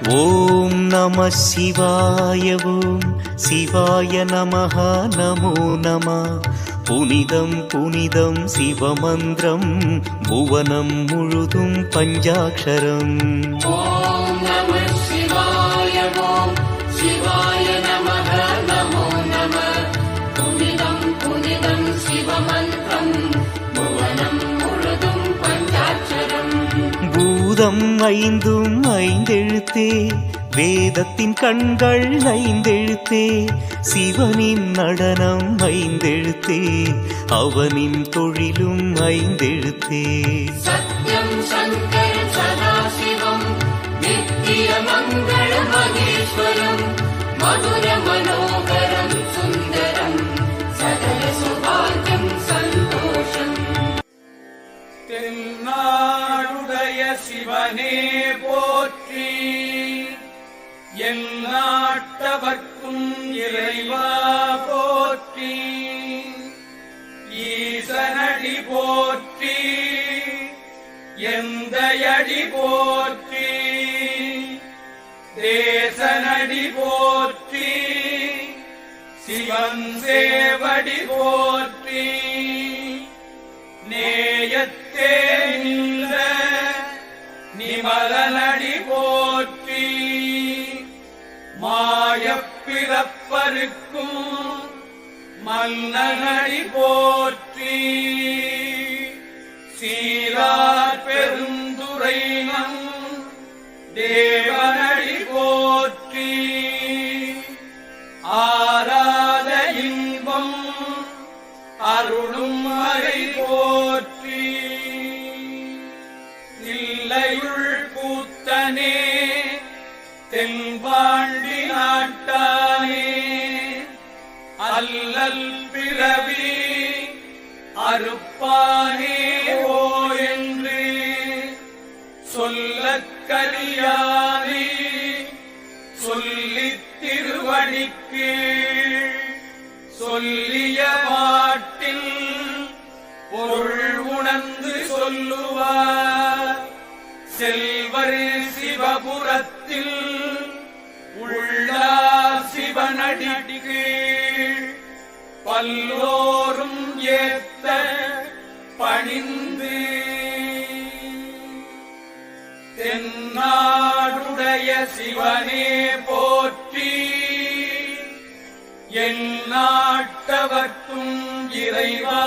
ஓம் நம சிவாய. ஓம் சிவாய நமஹ. நமோ நம. புனிதம் புனிதம் சிவமந்திரம், புவனம் முழுதும் பஞ்சாட்சரம். ஓம் நம சிவாய. ஓம் சிவாய நமஹ. நமோ நம. புனிதம் புனிதம் சிவமந்திரம், புவனம் முழுதும் பஞ்சாட்சரம். பூதம் ஐந்தும் ஐந்தெழுத்தே, வேதத்தின் கண்கள் ஐந்தெழுத்தே, சிவனின் நடனம் ஐந்தெழுத்தே, அவனின் தொழிலும் ஐந்தெழுத்தே. சத்யம் சங்கரம் சதாசிவம், நித்திய மங்கள மகேஸ்வரம், மதுர மனோகரம் சுந்தரம், சகல சுபாகியம் சந்தோஷம். தென்னாடுடைய சிவனே போற்றி, எந்நாட்டவர்க்கும் இறைவா போற்றி, ஈசனடி போற்றி, எந்தையடி போற்றி, தேசனடி போற்றி, சிவன் சேவடி போற்றி, நேயத்தே நின்ற நிமலனடி போற்றி, மாயப்பிறப்பருக்கும் மன்னனடி போற்றி, சீரார் பெருந்துரைனம் தேவனடி போற்றி, ஆராத இன்பம் அருளும் மறை போற்றி, இல்லையுள் கூத்தனே தென்பாண்டி நாட்டானே, அல்லல் பிறவி அறுப்பானே ஓ என்று சொல்லக் கரியானே, சொல்லித் திருவடிக்கு சொல்லிய பாட்டில் பொருள் உணர்ந்து சொல்லுவார், செல்வர் சிவபுரத்தில் உள்ளார் சிவனடிக்கு, பல்லோரும் ஏத்த பணிந்து. தென்னாடுடைய சிவனே போற்றி, எந்நாட்டவர்க்கும் இறைவா